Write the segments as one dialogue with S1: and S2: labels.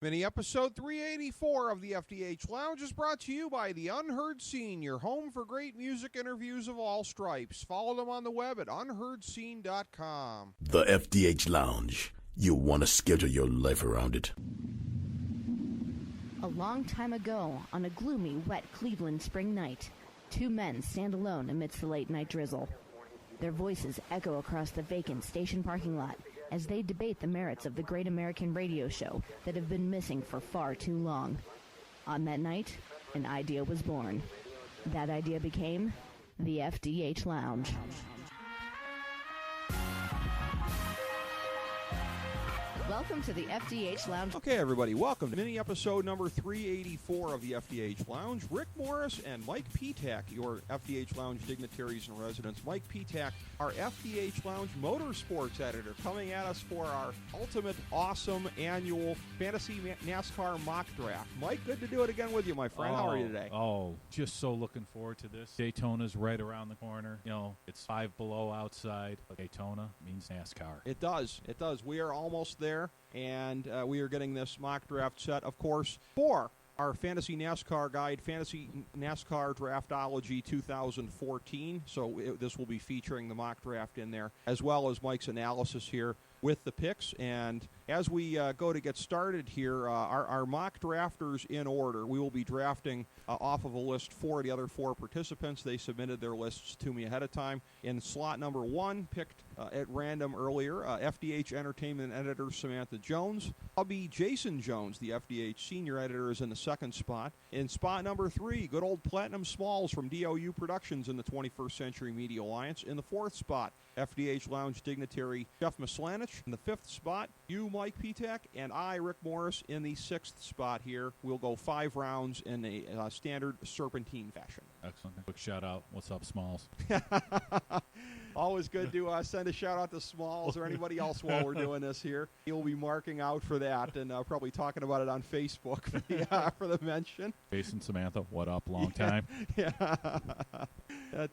S1: Mini episode 384 of the FDH Lounge is brought to you by The Unheard Scene, your home for great music interviews of all stripes. Follow them on the web at unheardscene.com.
S2: The FDH Lounge. You'll want to schedule your life around it.
S3: A long time ago, on a gloomy, wet Cleveland spring night, two men stand alone amidst the late-night drizzle. Their voices echo across the vacant station parking lot as they debate the merits of the great American radio show that have been missing for far too long. On that night, an idea was born. That idea became the FDH Lounge. Welcome to the FDH Lounge.
S1: Okay, everybody, welcome to mini episode number 384 of the FDH Lounge. Rick Morris and Mike Ptak, your FDH Lounge dignitaries and residents. Mike Ptak, our FDH Lounge Motorsports editor, coming at us for our ultimate awesome annual fantasy NASCAR mock draft. Mike, good to do it again with you, my friend. How are you today?
S4: Just so looking forward to this. Daytona's right around the corner. You know, it's 5 below outside, but Daytona means NASCAR.
S1: It does. It does. We are almost there. And we are getting this mock draft set, of course, for our Fantasy NASCAR Guide, Fantasy NASCAR Draftology 2014. So this will be featuring the mock draft in there, as well as Mike's analysis here with the picks. And as we go to get started here, our mock drafters in order. We will be drafting off of a list for the other 4 participants. They submitted their lists to me ahead of time. In slot number 1, picked at random earlier, FDH Entertainment editor Samantha Jones. Hubby Jason Jones, the FDH senior editor, is in the second spot. In spot number 3, good old Platinum Smalls from DOU Productions in the 21st Century Media Alliance. In the 4th spot, FDH Lounge dignitary Jeff Mislanich. In the 5th spot, you, Mike Ptak, and I, Rick Morris, in the 6th spot here. We'll go 5 rounds in a standard serpentine fashion.
S4: Excellent. Quick shout out. What's up, Smalls?
S1: Always good to send a shout out to Smalls or anybody else while we're doing this here. He'll be marking out for that and probably talking about it on Facebook for the mention.
S4: Jason, Samantha, what up? Long time.
S1: Yeah.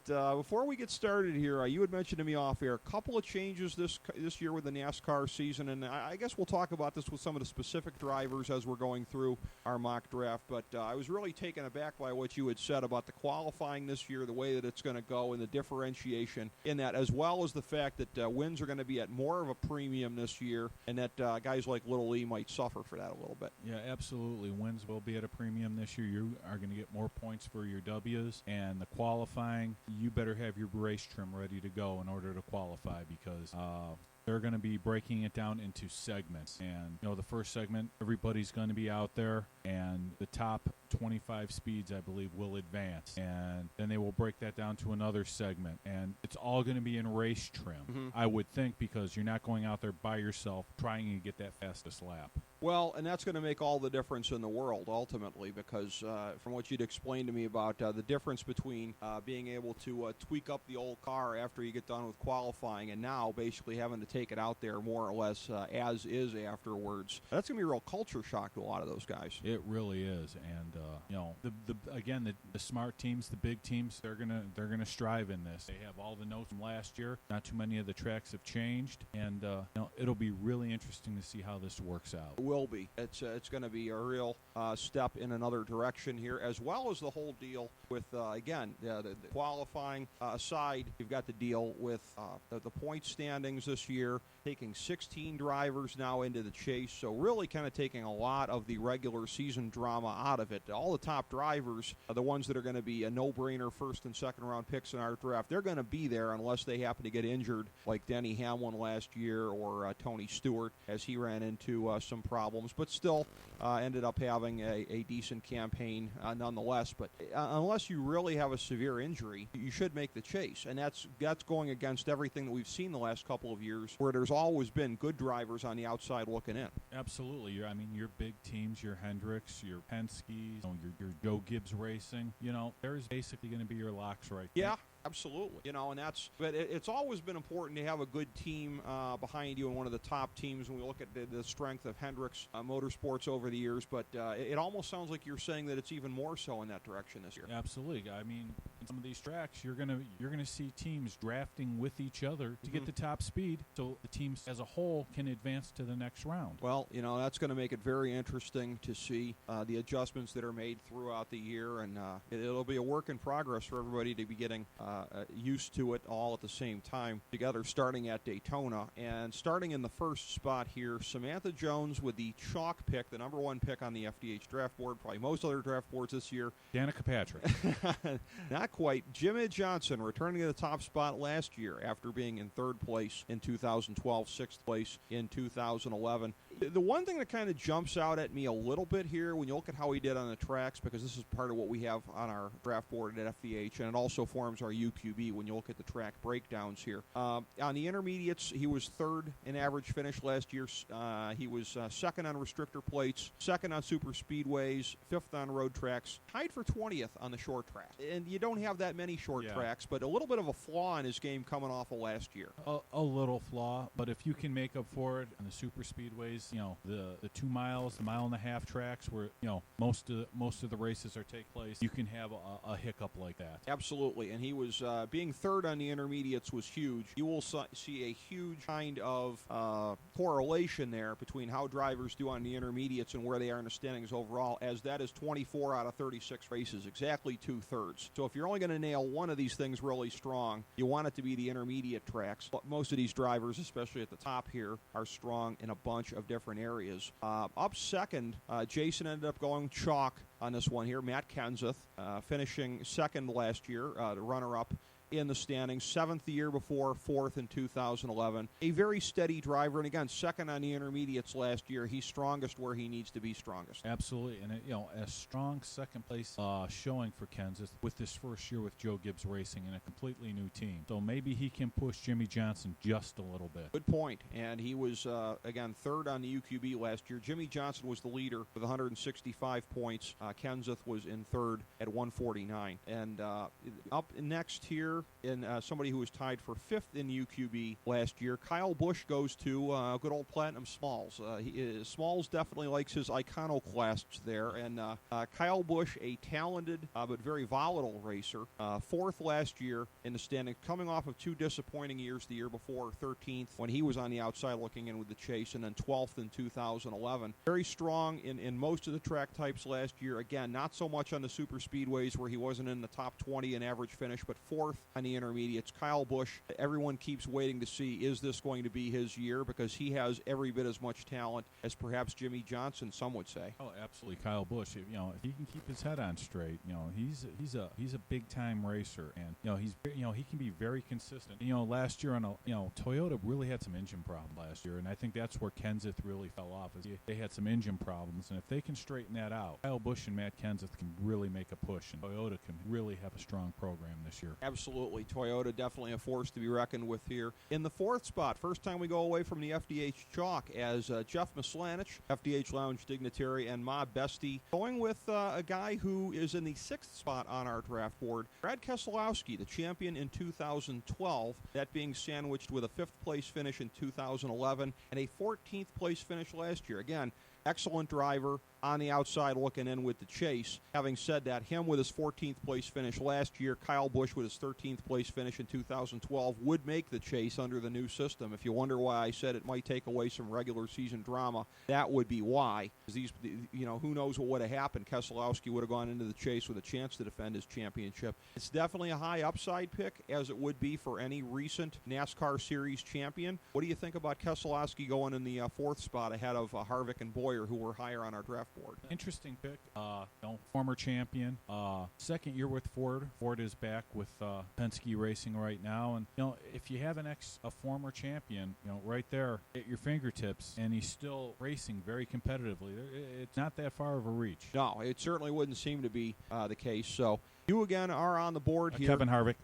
S1: Before we get started here, you had mentioned to me off air a couple of changes this year with the NASCAR season, and I guess we'll talk about this with some of the specific drivers as we're going through our mock draft, but I was really taken aback by what you had said about the qualifying this year, the way that it's going to go, and the differentiation in that, as well as the fact that wins are going to be at more of a premium this year, and that guys like Little E might suffer for that a little bit.
S4: Yeah, absolutely. Wins will be at a premium this year. You are going to get more points for your W's, and the qualifying, you better have your race trim ready to go in order to qualify, because they're going to be breaking it down into segments. And, you know, the first segment, everybody's going to be out there, and the top 25 speeds, I believe, will advance. And then they will break that down to another segment. And it's all going to be in race trim, I would think, because you're not going out there by yourself trying to get that fastest lap.
S1: Well, and that's going to make all the difference in the world, ultimately, because from what you'd explained to me about the difference between being able to tweak up the old car after you get done with qualifying and now basically having to take it out there more or less as is afterwards, that's going to be a real culture shock to a lot of those guys.
S4: It really is. And, you know, the smart teams, the big teams, they're gonna strive in this. They have all the notes from last year. Not too many of the tracks have changed. And, you know, it'll be really interesting to see how this works out.
S1: Will be. It's going to be a real step in another direction here, as well as the whole deal with, again, the qualifying aside, you've got to deal with the point standings this year, taking 16 drivers now into the chase, so really kind of taking a lot of the regular season drama out of it. All the top drivers are the ones that are going to be a no-brainer first and second round picks in our draft. They're going to be there unless they happen to get injured, like Denny Hamlin last year or Tony Stewart, as he ran into some problems, but still ended up having a decent campaign nonetheless. But unless you really have a severe injury, you should make the chase, and that's going against everything that we've seen the last couple of years, where there's always been good drivers on the outside looking in.
S4: Absolutely. Your big teams, your Hendricks, your Penske's, your Joe Gibbs Racing, there's basically going to be your locks right there.
S1: Yeah. Absolutely. But it's always been important to have a good team behind you and one of the top teams when we look at the strength of Hendricks Motorsports over the years. But it almost sounds like you're saying that it's even more so in that direction this year.
S4: Absolutely. And some of these tracks, you're gonna see teams drafting with each other to get the top speed, so the teams as a whole can advance to the next round.
S1: Well, that's going to make it very interesting to see the adjustments that are made throughout the year, and it'll be a work in progress for everybody to be getting used to it all at the same time together, starting at Daytona. And starting in the first spot here, Samantha Jones with the chalk pick, the number 1 pick on the FDH draft board, probably most other draft boards this year.
S4: Danica Patrick.
S1: Not quite. Jimmy Johnson returning to the top spot last year after being in 3rd place in 2012, 6th place in 2011. The one thing that kind of jumps out at me a little bit here when you look at how he did on the tracks, because this is part of what we have on our draft board at FDH, and it also forms our UQB when you look at the track breakdowns here. On the intermediates, he was 3rd in average finish last year. He was 2nd on restrictor plates, 2nd on super speedways, 5th on road tracks, tied for 20th on the short track. And you don't have that many short tracks, but a little bit of a flaw in his game coming off of last year.
S4: A little flaw, but if you can make up for it on the super speedways, the 2 miles, the 1.5-mile tracks where most of the races are take place, you can have a hiccup like that.
S1: Absolutely, and he was being 3rd on the intermediates was huge. You will see a huge kind of correlation there between how drivers do on the intermediates and where they are in the standings overall, as that is 24 out of 36 races, exactly 2/3. So if you're only going to nail one of these things really strong, you want it to be the intermediate tracks. But most of these drivers, especially at the top here, are strong in a bunch of different areas. Up second, Jason ended up going chalk on this one here. Matt Kenseth finishing 2nd last year, the runner-up in the standings, 7th the year before, 4th in 2011. A very steady driver, and again, 2nd on the intermediates last year. He's strongest where he needs to be strongest.
S4: Absolutely, and a strong 2nd place showing for Kenseth with this first year with Joe Gibbs Racing in a completely new team. So maybe he can push Jimmy Johnson just a little bit.
S1: Good point, and he was, again, 3rd on the UQB last year. Jimmy Johnson was the leader with 165 points. Kenseth was in 3rd at 149. And up next here, in somebody who was tied for 5th in UQB last year, Kyle Busch goes to good old Platinum Smalls. Smalls definitely likes his iconoclasts there, and Kyle Busch, a talented but very volatile racer, 4th last year in the standings, coming off of 2 disappointing years the year before, 13th when he was on the outside looking in with the chase, and then 12th in 2011. Very strong in most of the track types last year. Again, not so much on the super speedways where he wasn't in the top 20 in average finish, but 4th on the intermediates. Kyle Busch, everyone keeps waiting to see, is this going to be his year? Because he has every bit as much talent as perhaps Jimmy Johnson, some would say.
S4: Oh, absolutely, Kyle Busch. If he can keep his head on straight, he's a big time racer, and he can be very consistent. Last year Toyota really had some engine problems last year, and I think that's where Kenseth really fell off. Is they had some engine problems, and if they can straighten that out, Kyle Busch and Matt Kenseth can really make a push, and Toyota can really have a strong program this year.
S1: Absolutely. Toyota definitely a force to be reckoned with here. In the 4th spot, first time we go away from the FDH chalk, as Jeff Mislanich, FDH Lounge dignitary, and Ma Bestie, going with a guy who is in the 6th spot on our draft board, Brad Keselowski, the champion in 2012, that being sandwiched with a 5th place finish in 2011 and a 14th place finish last year. Again, excellent driver on the outside looking in with the chase. Having said that, him with his 14th place finish last year, Kyle Busch with his 13th place finish in 2012 would make the chase under the new system. If you wonder why I said it might take away some regular season drama, that would be why. These, who knows what would have happened. Keselowski would have gone into the chase with a chance to defend his championship. It's definitely a high upside pick, as it would be for any recent NASCAR Series champion. What do you think about Keselowski going in the 4th spot ahead of Harvick and Boyer, who were higher on our draft board?
S4: Interesting pick. Former champion. 2nd year with Ford. Ford is back with Penske Racing right now, and if you have a former champion, right there at your fingertips, and he's still racing very competitively, it's not that far of a reach.
S1: No, it certainly wouldn't seem to be the case. So you again are on the board here.
S4: Kevin Harvick.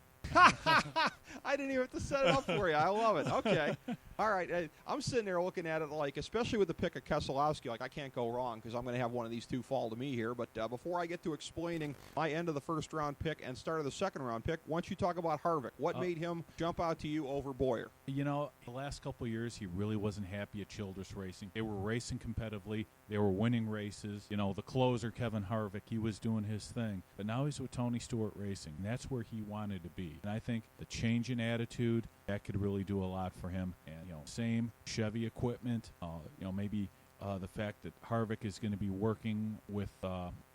S1: I didn't even have to set it up for you. I love it. Okay. All right. I'm sitting there looking at it like, especially with the pick of Keselowski, like I can't go wrong because I'm going to have one of these two fall to me here. But before I get to explaining my end of the first round pick and start of the second round pick, why don't you talk about Harvick? What made him jump out to you over Boyer?
S4: You know, the last couple of years, he really wasn't happy at Childress Racing. They were racing competitively. They were winning races. You know, the closer, Kevin Harvick, he was doing his thing. But now he's with Tony Stewart Racing. And that's where he wanted to be. And I think the change in attitude, that could really do a lot for him. And, you know, same Chevy equipment, you know, maybe the fact that Harvick is going to be working with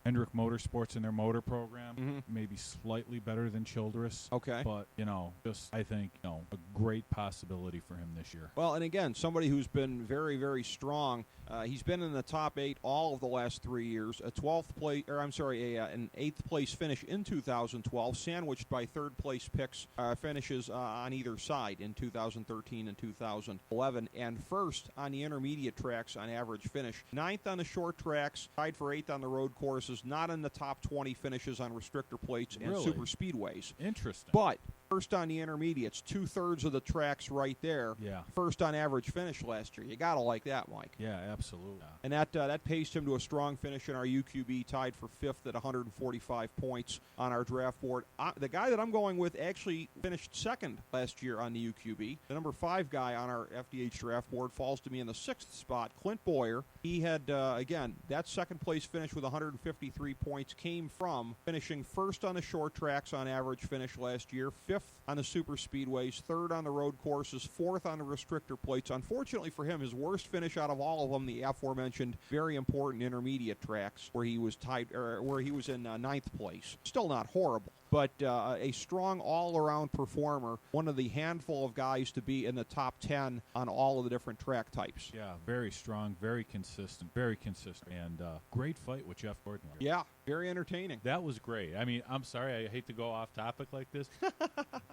S4: Hendrick Motorsports in their motor program, maybe slightly better than Childress.
S1: Okay.
S4: But, you know, just I think, you know, a great possibility for him this year.
S1: Well, and again, somebody who's been very, very strong. He's been in the top 8 all of the last 3 years. A 12th place, or I'm sorry, an 8th place finish in 2012, sandwiched by third place picks finishes on either side in 2013 and 2011, and first on the intermediate tracks on average finish. 9th on the short tracks, tied for 8th on the road courses, not in the top 20 finishes on restrictor plates and super speedways.
S4: Interesting.
S1: But first on the intermediates, 2/3 of the tracks right there.
S4: Yeah.
S1: First on average finish last year. You got to like that, Mike.
S4: Yeah, absolutely.
S1: And that paced him to a strong finish in our UQB, tied for 5th at 145 points on our draft board. The guy that I'm going with actually finished 2nd last year on the UQB. The number 5 guy on our FDH draft board falls to me in the 6th spot, Clint Boyer. He had, again, that second place finish with 153 points came from finishing first on the short tracks on average finish last year, 5th on the super speedways, 3rd on the road courses, 4th on the restrictor plates. Unfortunately for him, his worst finish out of all of them, the aforementioned very important intermediate tracks, where he was tied, or where he was in 9th place. Still not horrible, but a strong all-around performer, one of the handful of guys to be in the top 10 on all of the different track types.
S4: Yeah, very strong, very consistent, and great fight with Jeff Gordon.
S1: Yeah, very entertaining.
S4: That was great. I mean, I'm sorry, I hate to go off topic like this,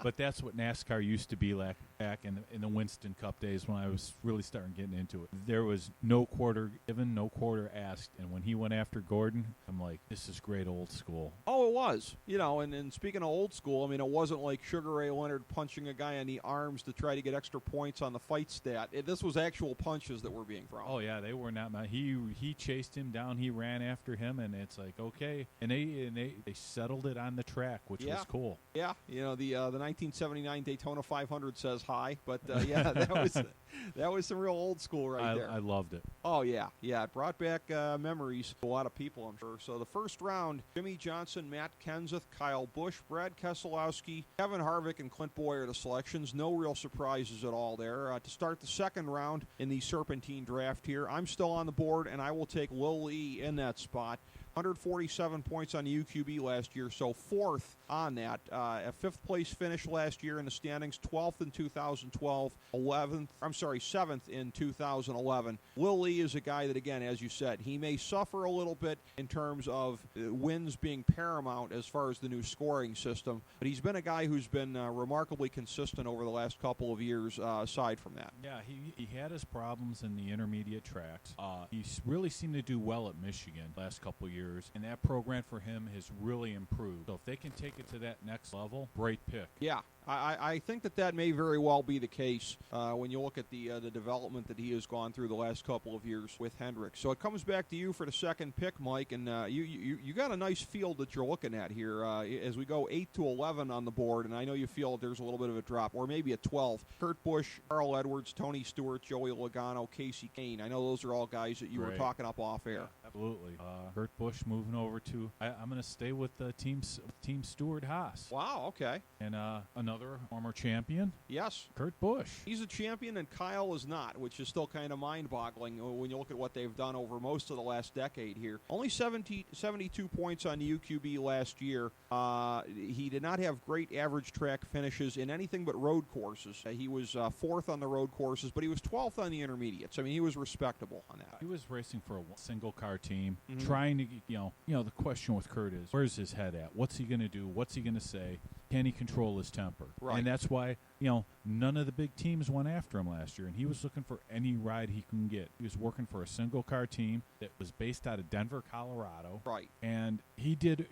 S4: but that's what NASCAR used to be like back in the Winston Cup days when I was really starting getting into it. There was no quarter given, no quarter asked, and when he went after Gordon, I'm like, this is great old school.
S1: Oh, it was. You know, and speaking of old school, I mean, it wasn't like Sugar Ray Leonard punching a guy in the arms to try to get extra points on the fight stat. This was actual punches that were being thrown.
S4: Oh, yeah, they were not. He chased him down, he ran after him, and it's like, okay. And they settled it on the track, which was cool. Yeah,
S1: you know, the 1979 Daytona 500 says hi, but yeah, that was some real old school there.
S4: I loved it.
S1: Oh, yeah. It brought back memories to a lot of people, I'm sure. So the first round, Jimmy Johnson, Matt Kenseth, Kyle Busch, Brad Keselowski, Kevin Harvick, and Clint Boyer the selections. No real surprises at all there. To start the second round in the Serpentine draft here, I'm still on the board, and I will take Lil Lee in that spot. 147 points on the UQB last year, so 4th on that. A 5th place finish last year in the standings, 12th in 2012, 7th in 2011. Lil Lee is a guy that, again, as you said, he may suffer a little bit in terms of wins being paramount as far as the new scoring system, but he's been a guy who's been remarkably consistent over the last couple of years aside from that.
S4: Yeah, he had his problems in the intermediate tracks. He really seemed to do well at Michigan last couple of years. And that program for him has really improved. So if they can take it to that next level, great pick.
S1: Yeah, I think that may very well be the case when you look at the development that he has gone through the last couple of years with Hendrick. So it comes back to you for the second pick, Mike, and you got a nice field that you're looking at here as we go 8 to 11 on the board, and I know you feel there's a little bit of a drop, or maybe a 12. Kurt Busch, Carl Edwards, Tony Stewart, Joey Logano, Casey Kane. I know those are all guys that you were talking up off air.
S4: Yeah, absolutely. Kurt Busch moving over to, I'm going to stay with Team Stewart Haas.
S1: Wow, okay.
S4: And another former champion.
S1: Yes.
S4: Kurt Busch.
S1: He's a champion and Kyle is not, which is still kind of mind-boggling when you look at what they've done over most of the last decade here. Only 72 points on the UQB last year. He did not have great average track finishes in anything but road courses. He was 4th on the road courses, but he was 12th on the intermediates. I mean, he was respectable on that.
S4: He was racing for a single-car team, trying to, you know, the question with Kurt is, where's his head at? What's he going to do? What's he going to say? can he control his temper?
S1: Right.
S4: And that's why, none of the big teams went after him last year, and he was looking for any ride he can get. He was working for a single-car team that was based out of Denver, Colorado.
S1: Right.
S4: And he did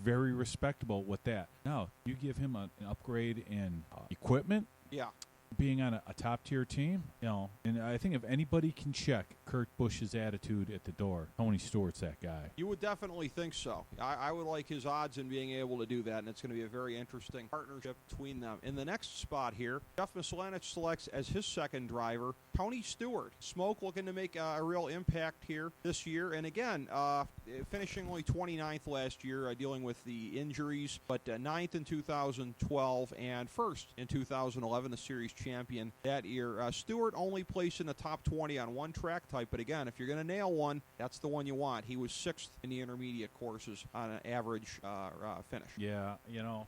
S4: very respectable with that. Now, you give him an upgrade in equipment,
S1: Yeah.
S4: being on a top-tier team, and I think if anybody can check Kurt Busch's attitude at the door, Tony Stewart's that guy.
S1: You would definitely think so. I would like his odds in being able to do that, and it's going to be a very interesting partnership between them. In the next spot here, Jeff Mislanich selects as his second driver Tony Stewart. Smoke looking to make a real impact here this year, and again, finishing only 29th last year, dealing with the injuries, but 9th in 2012 and 1st in 2011, the series champion that year. Stewart only placed in the top 20 on one track type, but again, if you're going to nail one, that's the one you want. He was 6th in the intermediate courses on an average finish.
S4: Yeah,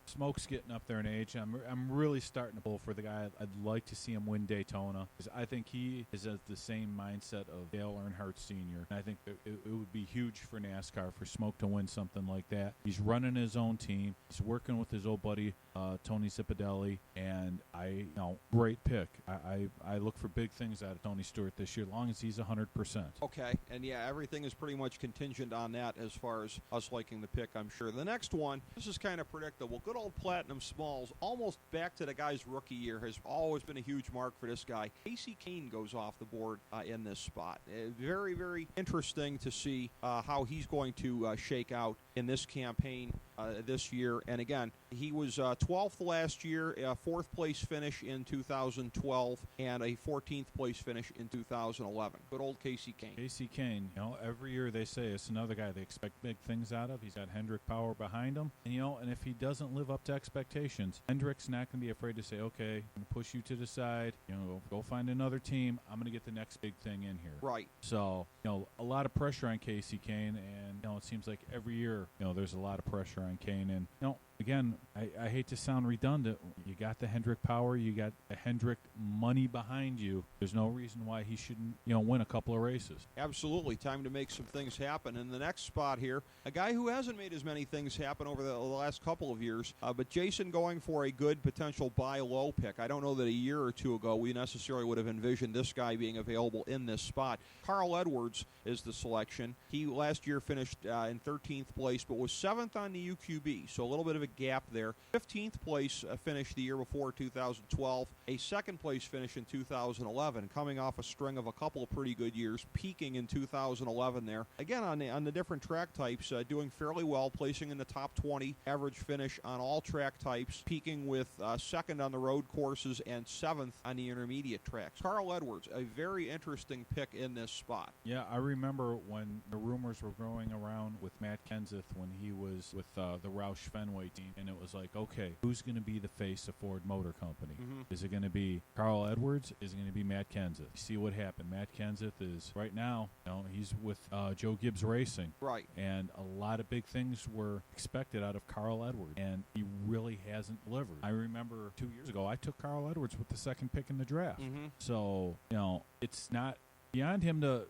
S4: Smoke's getting up there in age. I'm really starting to pull for the guy. I'd like to see him win Daytona, because I think he is at the same mindset of Dale Earnhardt Sr. And I think that it would be huge for NASCAR for Smoke to win something like that. He's running his own team. He's working with his old buddy Tony Zipadelli, and great pick. I look for big things out of Tony Stewart this year, as long as he's 100%.
S1: Okay, and yeah, everything is pretty much contingent on that as far as us liking the pick, I'm sure. The next one, this is kind of predictable. Good old Platinum Smalls, almost back to the guy's rookie year, has always been a huge mark for this guy. Casey Kane goes off the board in this spot. Very, very interesting to see how he's going to shake out in this campaign this year. And again, he was 12th last year, a 4th place finish in 2012, and a 14th place finish in 2011. Good old Casey Kane.
S4: Casey Kane, every year they say it's another guy they expect big things out of. He's got Hendrick Power behind him. And, and if he doesn't live up to expectations, Hendrick's not going to be afraid to say, okay, I'm going to push you to the side, go find another team. I'm going to get the next big thing in here.
S1: Right.
S4: So, a lot of pressure on Casey Kane, and, it seems like every year, there's a lot of pressure on Kane. And, again, I hate to sound redundant. You got the Hendrick Power, you got the Hendrick money behind you. There's no reason why he shouldn't, win a couple of races.
S1: Absolutely. Time to make some things happen. In the next spot here, a guy who hasn't made as many things happen over the last couple of years, but Jason going for a good potential buy low pick. I don't know that a year or two ago we necessarily would have envisioned this guy being available in this spot. Carl Edwards is the selection. He last year finished in 13th place, but was 7th on the UQB, so a little bit of a gap there. 15th place finish the year before 2012, a 2nd place finish in 2011, coming off a string of a couple of pretty good years, peaking in 2011 there. Again, on the different track types, doing fairly well, placing in the top 20, average finish on all track types, peaking with 2nd on the road courses and 7th on the intermediate tracks. Carl Edwards, a very interesting pick in this spot.
S4: Yeah, I remember when the rumors were going around with Matt Kenseth when he was with the Roush Fenway team, and it was like, okay, who's going to be the face of Ford Motor Company?
S1: Mm-hmm.
S4: Is it going to be Carl Edwards? Is it going to be Matt Kenseth? You see what happened. Matt Kenseth is, right now, he's with Joe Gibbs Racing.
S1: Right.
S4: And a lot of big things were expected out of Carl Edwards, and he really hasn't delivered. I remember 2 years ago, I took Carl Edwards with the 2nd pick in the draft.
S1: Mm-hmm.
S4: So, it's not beyond him to,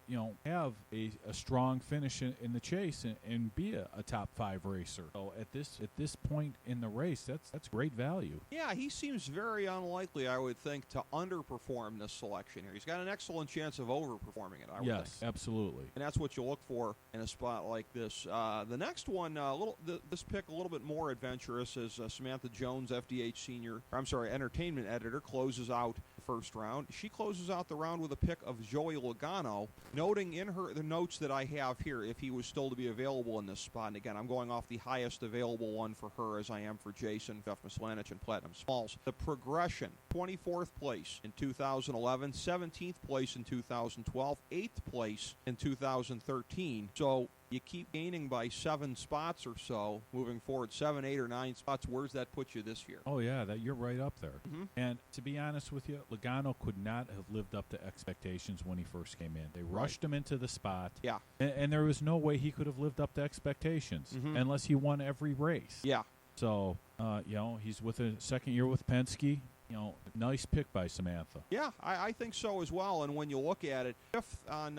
S4: have a strong finish in the chase and be a top 5 racer. So at this point in the race, that's great value.
S1: Yeah, he seems very unlikely, I would think, to underperform this selection here. He's got an excellent chance of overperforming it, I would think.
S4: Yes, absolutely.
S1: And that's what you look for in a spot like this. The next one, this pick a little bit more adventurous, as Samantha Jones, entertainment editor, closes out the first round. She closes out the round with a pick of Joey Logano, noting in the notes that I have here if he was still to be available in this spot. And again, I'm going off the highest available one for her as I am for Jason, Jeff Mislanich, and Platinum Smalls. The progression, 24th place in 2011, 17th place in 2012, 8th place in 2013. So you keep gaining by 7 spots or so, moving forward, 7, 8, or 9 spots. Where's that put you this year?
S4: Oh, yeah, you're right up there.
S1: Mm-hmm.
S4: And to be honest with you, Logano could not have lived up to expectations when he first came in. They rushed him into the spot.
S1: Yeah.
S4: And there was no way he could have lived up to expectations unless he won every race.
S1: Yeah.
S4: So, he's with a 2nd year with Penske. nice pick by Samantha.
S1: Yeah, I think so as well. And when you look at it, 5th on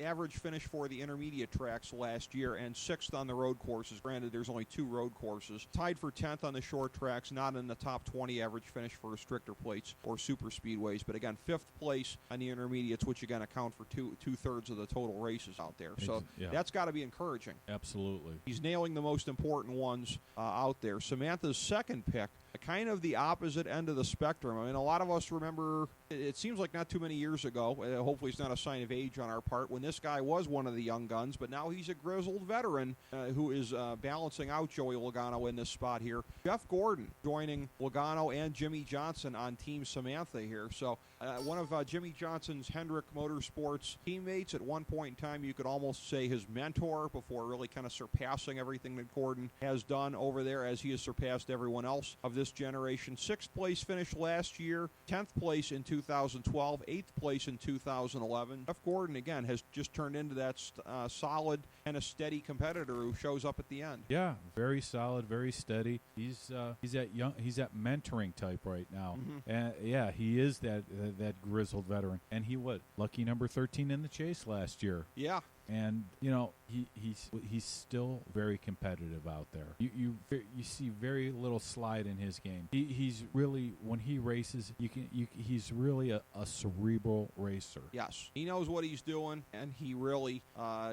S1: average finish for the intermediate tracks last year and 6th on the road courses. Granted, there's only 2 road courses. Tied for 10th on the short tracks, not in the top 20 average finish for restrictor plates or super speedways. But again, 5th place on the intermediates, which again account for two-thirds of the total races out there. So that's got to be encouraging.
S4: Absolutely.
S1: He's nailing the most important ones out there. Samantha's second pick, kind of the opposite end of the spectrum. I mean, a lot of us remember, it seems like not too many years ago, hopefully it's not a sign of age on our part, when this guy was one of the young guns, but now he's a grizzled veteran who is balancing out Joey Logano in this spot here. Jeff Gordon joining Logano and Jimmy Johnson on Team Samantha here. So one of Jimmy Johnson's Hendrick Motorsports teammates, at one point in time you could almost say his mentor, before really kind of surpassing everything that Gordon has done over there, as he has surpassed everyone else of this generation. 6th place finish last year, 10th place in 2012, 8th place in 2011. Jeff Gordon, again, has just turned into that solid and a steady competitor who shows up at the end.
S4: Yeah, very solid, very steady. He's that mentoring type right now. And yeah, he is that grizzled veteran. And he lucky number 13 in the chase last year.
S1: Yeah.
S4: And he's still very competitive out there. You see very little slide in his game. He's really, when he races, he's really a cerebral racer.
S1: Yes, he knows what he's doing, and he really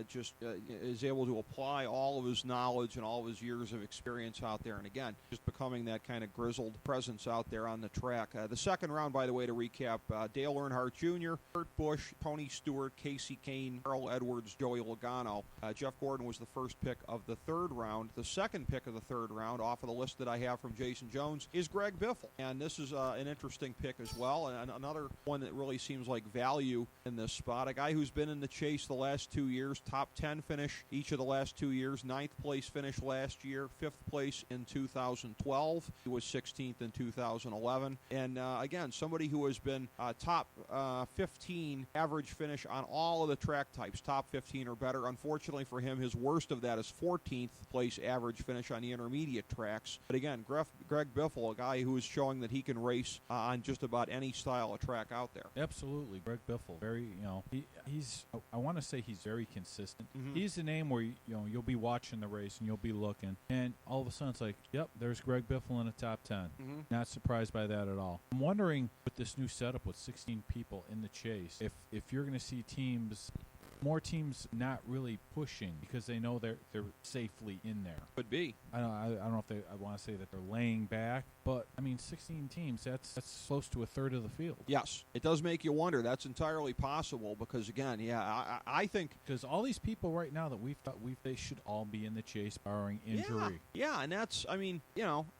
S1: just is able to apply all of his knowledge and all of his years of experience out there. And again, just becoming that kind of grizzled presence out there on the track. The second round, by the way, to recap: Dale Earnhardt Jr., Kurt Busch, Tony Stewart, Casey Kane, Carl Edwards, Joey Logano. Jeff Gordon was the first pick of the third round. The second pick of the third round, off of the list that I have from Jason Jones, is Greg Biffle. And this is an interesting pick as well, and another one that really seems like value in this spot. A guy who's been in the chase the last 2 years, top 10 finish each of the last 2 years, 9th place finish last year, 5th place in 2012. He was 16th in 2011. And again, somebody who has been top 15 average finish on all of the track types, top 15 or better. Unfortunately for him, his worst of that is 14th place average finish on the intermediate tracks. But again, Greg Biffle, a guy who is showing that he can race on just about any style of track out there.
S4: Absolutely. Greg Biffle, very, he's, I want to say he's very consistent. He's the name where, you'll be watching the race and you'll be looking, and all of a sudden it's like, yep, there's Greg Biffle in the top 10. Not surprised by that at all. I'm wondering, with this new setup with 16 people in the chase, if you're going to see more teams not really pushing because they know they're safely in there.
S1: Could be.
S4: I don't know if I want to say that they're laying back, but I mean, 16 teams, that's close to a third of the field.
S1: Yes, it does make you wonder. That's entirely possible because, again, I think,
S4: because all these people right now that they should all be in the chase barring injury.
S1: Yeah, and that's, I mean,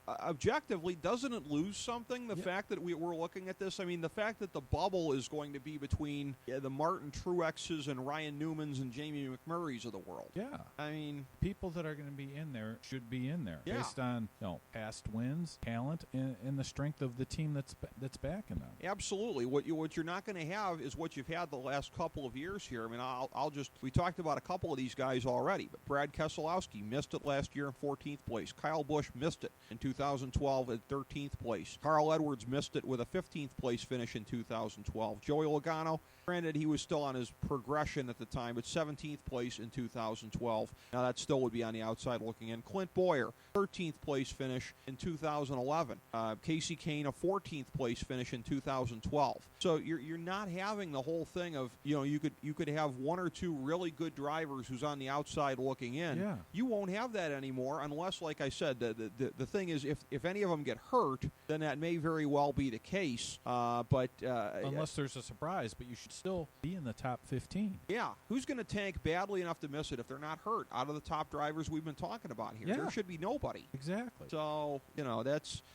S1: objectively, doesn't it lose something, the fact that we're looking at this? I mean, the fact that the bubble is going to be between the Martin Truexes and Ryan Newmans and Jamie McMurray's of the world.
S4: Yeah.
S1: I mean,
S4: people that are going to be in there should be in there based on past wins, talent, and the strength of the team that's backing them.
S1: Absolutely. What you're not going to have is what you've had the last couple of years here. I mean, we talked about a couple of these guys already, but Brad Keselowski missed it last year in 14th place. Kyle Busch missed it in 2012 at 13th place. Carl Edwards missed it with a 15th place finish in 2012. Joey Logano, granted, he was still on his progression at the time, but 17th place in 2012. Now, that still would be on the outside looking in. Clint Boyer, 13th place finish in 2011. Casey Kane, a 14th place finish in 2012. So you're not having the whole thing of, you could have one or two really good drivers who's on the outside looking in.
S4: Yeah.
S1: You won't have that anymore unless, like I said, the thing is, if any of them get hurt, then that may very well be the case. But
S4: unless there's a surprise, but you should still be in the top 15.
S1: Yeah, who's going to tank badly enough to miss it if they're not hurt? Out of the top drivers we've been talking about here, there should be nobody.
S4: Exactly.
S1: So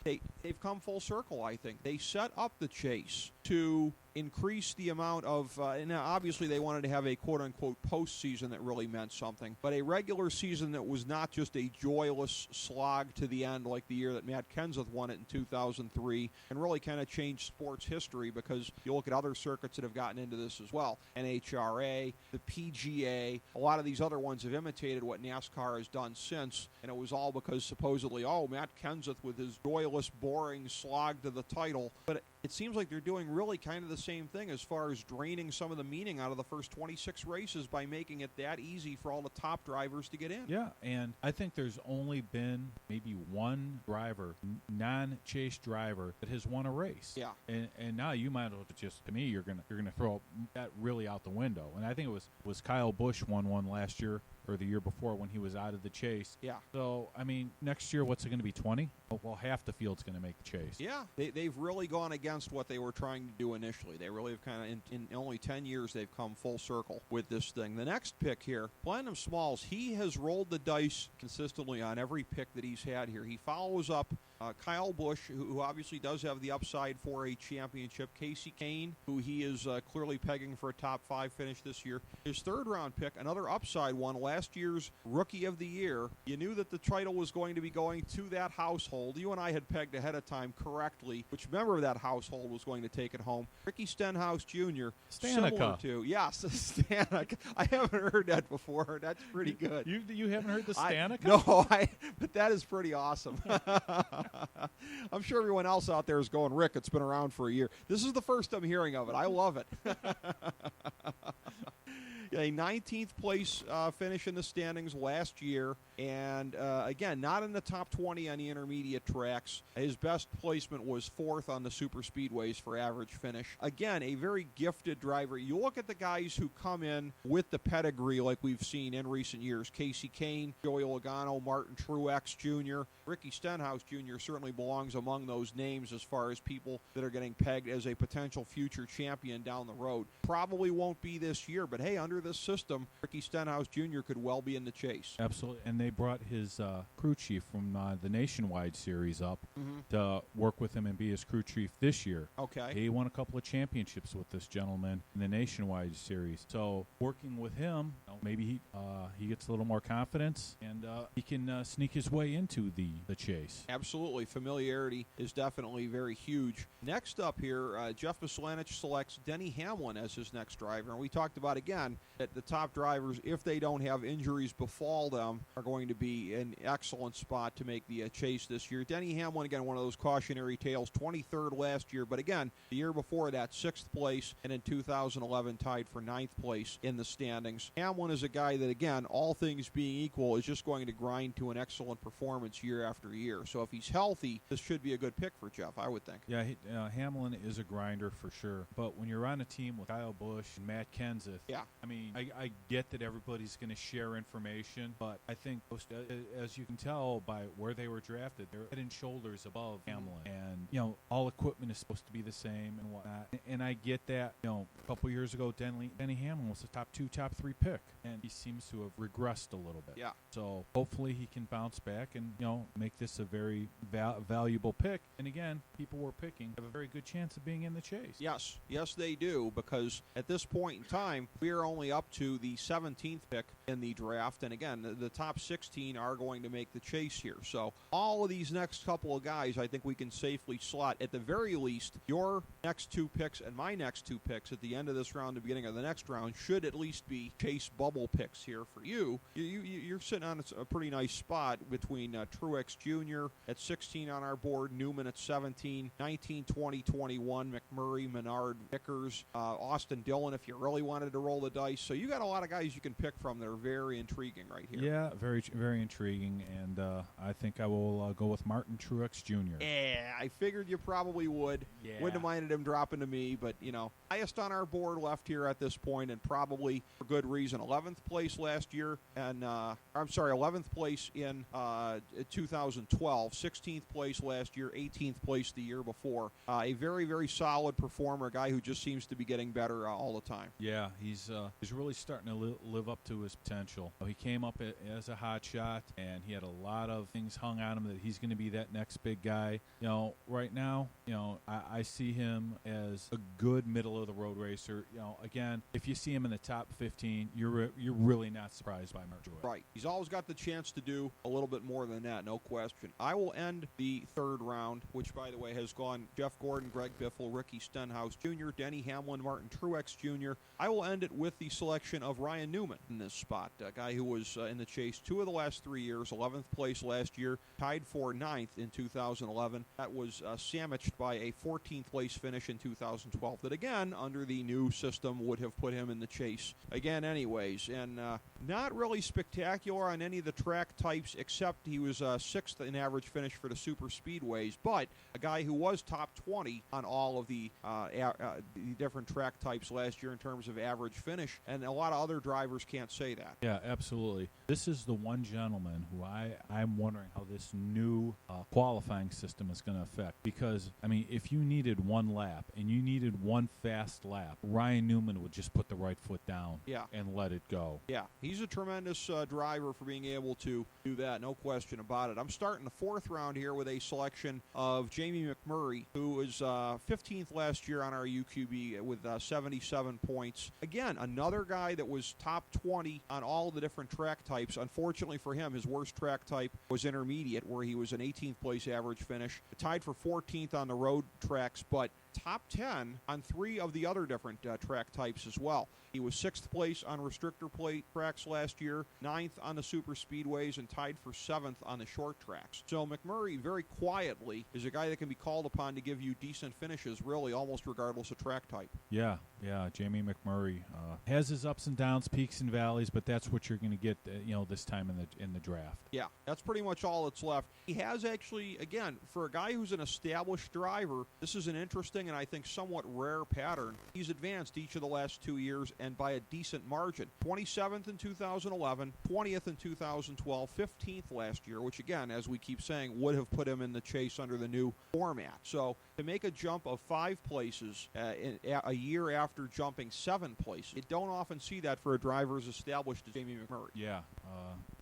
S1: they've come full circle. I think they set up the chase to increase the amount of, and now obviously they wanted to have a quote-unquote postseason that really meant something, but a regular season that was not just a joyless slog to the end like the year that Matt Kenseth won it in 2003, and really kind of changed sports history, because you look at other circuits that have gotten into this as well. NHRA, the PGA, a lot of these other ones have imitated what NASCAR has done since, and it was all because supposedly, Matt Kenseth with his joyless, boring slog to the title. But it seems like they're doing really kind of the same thing as far as draining some of the meaning out of the first 26 races by making it that easy for all the top drivers to get in.
S4: Yeah, and I think there's only been maybe one driver, non-chase driver, that has won a race.
S1: Yeah.
S4: And now you might as well just, to me, you're gonna throw that really out the window. And I think it was Kyle Busch won one last year or the year before when he was out of the chase.
S1: Yeah.
S4: So, I mean, next year, what's it going to be, 20? Well, half the field's going to make the chase.
S1: Yeah, they've really gone against what they were trying to do initially. They really have kind of, in only 10 years, they've come full circle with this thing. The next pick here, Blandon Smalls, he has rolled the dice consistently on every pick that he's had here. He follows up Kyle Busch, who obviously does have the upside for a championship. Casey Kane, who he is clearly pegging for a top 5 finish this year. His third-round pick, another upside one, last year's Rookie of the Year. You knew that the title was going to be going to that household. You and I had pegged ahead of time correctly which member of that household was going to take it home. Ricky Stenhouse Jr. Similar to, yes, Stanek. I haven't heard that before. That's pretty good.
S4: You haven't heard the Stanek?
S1: No, but that is pretty awesome. I'm sure everyone else out there is going, Rick, it's been around for a year. This is the first I'm hearing of it. I love it. A 19th place finish in the standings last year, and again, not in the top 20 on the intermediate tracks. His best placement was 4th on the super speedways for average finish. Again, a very gifted driver. You look at the guys who come in with the pedigree like we've seen in recent years. Casey Kane, Joey Logano, Martin Truex Jr., Ricky Stenhouse Jr. certainly belongs among those names as far as people that are getting pegged as a potential future champion down the road. Probably won't be this year, but hey, under this system, Ricky Stenhouse Jr. could well be in the chase.
S4: Absolutely, and they brought his crew chief from the Nationwide Series up to work with him and be his crew chief this year.
S1: Okay.
S4: He won a couple of championships with this gentleman in the Nationwide Series. So working with him, maybe he gets a little more confidence, and he can sneak his way into the chase.
S1: Absolutely. Familiarity is definitely very huge. Next up here, Jeff Mislanich selects Denny Hamlin as his next driver. And we talked about, again, that the top drivers, if they don't have injuries befall them, are going to be an excellent spot to make the chase this year. Denny Hamlin, again, one of those cautionary tales, 23rd last year, but again, the year before that, 6th place, and in 2011 tied for 9th place in the standings. Hamlin is a guy that, again, all things being equal, is just going to grind to an excellent performance year after year. So if he's healthy, this should be a good pick for Jeff, I would think.
S4: Yeah, Hamlin is a grinder for sure. But when you're on a team with Kyle Busch and Matt Kenseth,
S1: yeah,
S4: I mean, I get that everybody's going to share information, but I think most, as you can tell by where they were drafted, they're head and shoulders above Hamlin. And, all equipment is supposed to be the same and whatnot. And I get that, a couple years ago, Denny Hamlin was the top 2, top 3 pick, and he seems to have regressed a little bit.
S1: Yeah.
S4: So hopefully he can bounce back and, make this a very valuable pick. And again, people we're picking have a very good chance of being in the chase.
S1: Yes, they do, because at this point in time, we are only up to the 17th pick in the draft, and again, the top 16 are going to make the chase here. So all of these next couple of guys, I think we can safely slot, at the very least, your next 2 picks and my next 2 picks at the end of this round, the beginning of the next round, should at least be chase bubble picks here for you. You're sitting on a pretty nice spot between Truex Jr. at 16 on our board, Newman at 17, 19, 20, 21, McMurray, Menard, Vickers, Austin Dillon if you really wanted to roll the dice. So you got a lot of guys you can pick from that are very intriguing right here.
S4: Yeah, very, very intriguing, and I think I will go with Martin Truex Jr.
S1: Yeah, I figured you probably would.
S4: Yeah.
S1: Wouldn't have minded him dropping to me, but, highest on our board left here at this point, and probably for good reason. 11 11th place last year, and 11th place in 2012, 16th place last year, 18th place the year before. A very, very solid performer, a guy who just seems to be getting better all the time.
S4: Yeah, he's really starting to live up to his potential. He came up as a hot shot, and he had a lot of things hung on him that he's going to be that next big guy. Right now, I see him as a good middle-of-the-road racer. Again, if you see him in the top 15, you're really not surprised by Mergewood.
S1: Right. He's always got the chance to do a little bit more than that, no question. I will end the third round, which, by the way, has gone Jeff Gordon, Greg Biffle, Ricky Stenhouse Jr., Denny Hamlin, Martin Truex Jr. I will end it with the selection of Ryan Newman in this spot, a guy who was in the chase 2 of the last 3 years, 11th place last year, tied for 9th in 2011. That was sandwiched by a 14th place finish in 2012 that, again, under the new system would have put him in the chase again anyways. And not really spectacular on any of the track types, except he was 6th in average finish for the super speedways, but a guy who was top 20 on all of the different track types last year in terms of average finish, and a lot of other drivers can't say that.
S4: Yeah, absolutely. This is the one gentleman who I'm wondering how this new qualifying system is going to affect, because, if you needed one lap and you needed one fast lap, Ryan Newman would just put the right foot down and let it go.
S1: Yeah, he's a tremendous driver for being able to do that, no question about it. I'm starting the fourth round here with a selection of Jamie McMurray, who was 15th last year on our UQB with 77 points. Again, another guy that was top 20 on all the different track types. Unfortunately for him, his worst track type was intermediate, where he was an 18th place average finish, tied for 14th on the road tracks, but top 10 on 3 of the other different track types as well. He was 6th place on restrictor plate tracks last year, 9th on the super speedways, and tied for 7th on the short tracks. So McMurray, very quietly, is a guy that can be called upon to give you decent finishes, really, almost regardless of track type.
S4: Yeah, Jamie McMurray has his ups and downs, peaks and valleys, but that's what you're going to get, this time in the draft.
S1: Yeah, that's pretty much all that's left. He has actually, again, for a guy who's an established driver, this is an interesting and I think somewhat rare pattern. He's advanced each of the last 2 years, and by a decent margin. 27th in 2011, 20th in 2012, 15th last year, which again, as we keep saying, would have put him in the chase under the new format. So to make a jump of 5 places a year after jumping 7 places, you don't often see that for a driver as established as Jamie McMurray.
S4: Yeah,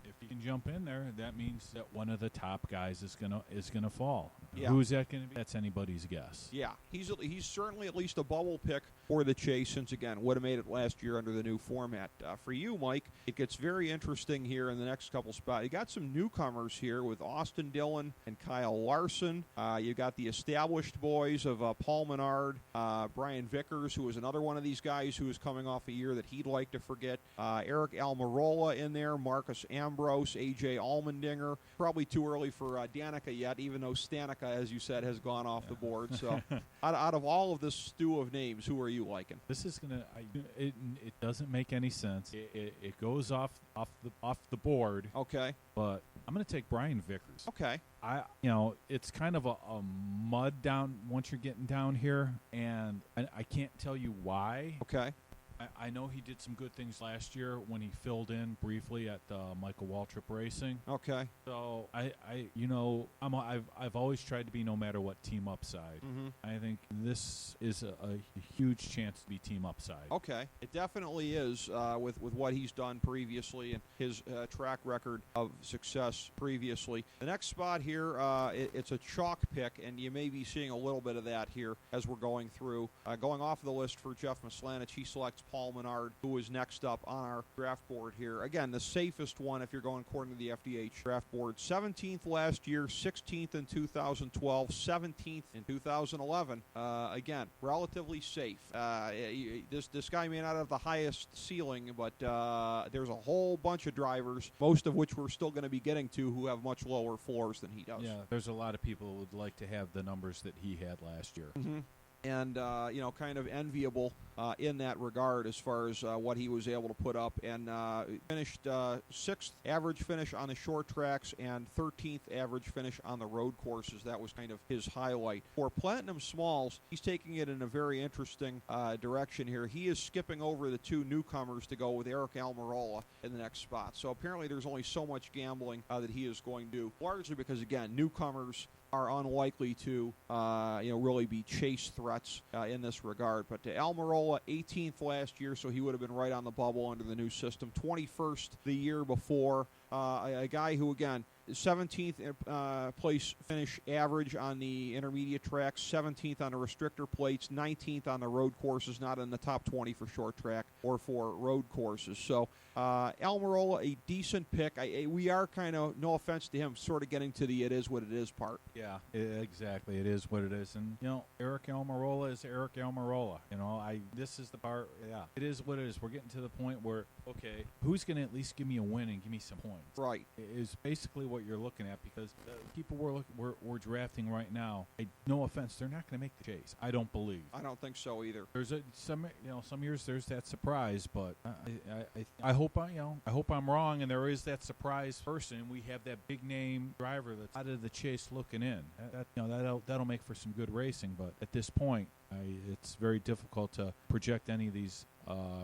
S4: if he can jump in there, that means that one of the top guys is gonna fall.
S1: Yeah.
S4: Who's that going to be? That's anybody's guess.
S1: Yeah, he's certainly at least a bubble pick for the chase, since, again, would have made it last year under the new format. For you, Mike, it gets very interesting here in the next couple spots. You got some newcomers here with Austin Dillon and Kyle Larson. You got the established boys of Paul Menard, Brian Vickers, who is another one of these guys who is coming off a year that he'd like to forget. Eric Almirola in there, Marcus Ambrose, A.J. Allmendinger. Probably too early for Danica yet, even though Stanica, as you said, has gone off the board. So out of all of this stew of names, who are you liking?
S4: This is gonna. It doesn't make any sense. It goes off the board.
S1: Okay.
S4: But I'm gonna take Brian Vickers.
S1: Okay.
S4: It's kind of a mud down once you're getting down here, and I can't tell you why.
S1: Okay.
S4: I know he did some good things last year when he filled in briefly at Michael Waltrip Racing.
S1: Okay.
S4: So I've always tried to be no matter what team upside.
S1: Mm-hmm.
S4: I think this is a huge chance to be team upside.
S1: Okay, it definitely is with what he's done previously and his track record of success previously. The next spot here, it's a chalk pick, and you may be seeing a little bit of that here as we're going through. Going off the list for Jeff Maslanich, he selects Paul Menard, who is next up on our draft board here. Again, the safest one if you're going according to the FDH draft board. 17th last year, 16th in 2012, 17th in 2011. Again, relatively safe. This guy may not have the highest ceiling, but there's a whole bunch of drivers, most of which we're still going to be getting to, who have much lower floors than he does.
S4: Yeah, there's a lot of people who would like to have the numbers that he had last year.
S1: Mm-hmm. and kind of enviable in that regard as far as what he was able to put up, and finished 6th average finish on the short tracks and 13th average finish on the road courses. That was kind of his highlight. For Platinum Smalls, he's taking it in a very interesting direction here. He is skipping over the two newcomers to go with Eric Almirola in the next spot. So apparently there's only so much gambling that he is going to do, largely because, again, newcomers are unlikely to really be chase threats in this regard. But Almirola, 18th last year, so he would have been right on the bubble under the new system. 21st the year before. A guy who, again, 17th place finish average on the intermediate tracks, 17th on the restrictor plates, 19th on the road courses, not in the top 20 for short track or for road courses. So Almirola, a decent pick. We are kind of, no offense to him, sort of getting to the it is what it is part.
S4: Yeah, exactly. It is what it is. And, Eric Almirola is Eric Almirola. This is the part, it is what it is. We're getting to the point where, okay, who's going to at least give me a win and give me some points?
S1: Right.
S4: Is basically what you're looking at, because people we're drafting right now, no offense, they're not going to make the chase. I don't believe.
S1: I don't think so either.
S4: There's some years there's that surprise, but I hope I'm wrong, and there is that surprise person, and we have that big name driver that's out of the chase looking in. That'll make for some good racing, but at this point, it's very difficult to project any of these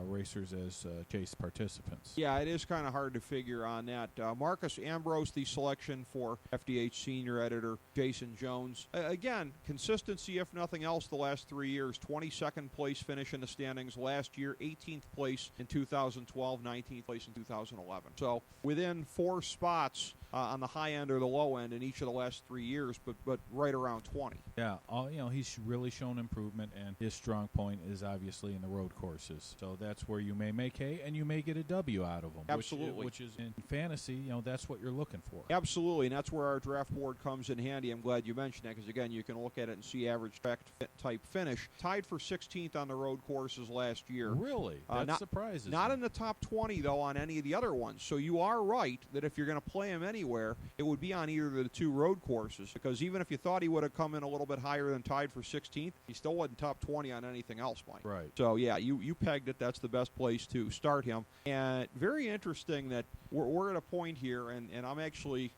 S4: racers as chase participants.
S1: Yeah, it is kind of hard to figure on that. Marcus Ambrose, the selection for FDH senior editor Jason Jones. Again, consistency, if nothing else, the last 3 years. 22nd place finish in the standings last year, 18th place in 2012, 19th place in 2011. So within 4 spots on the high end or the low end in each of the last 3 years, but right around 20.
S4: Yeah, he's really shown improvement, and his strong point is obviously in the road courses. So that's where you may make hay, and you may get a W out of them.
S1: Absolutely.
S4: Which is in fantasy, that's what you're looking for.
S1: Absolutely, and that's where our draft board comes in handy. I'm glad you mentioned that, because, again, you can look at it and see average track type finish. Tied for 16th on the road courses last year.
S4: Really? That surprises
S1: Not
S4: me.
S1: in the top 20, though, on any of the other ones. So you are right that if you're going to play him anywhere, it would be on either of the 2 road courses, because even if you thought he would have come in a little bit higher than tied for 16th, he still wasn't top 20 on anything else, Mike.
S4: Right.
S1: So, yeah, you pegged it. That's the best place to start him. And very interesting that we're at a point here, and I'm actually,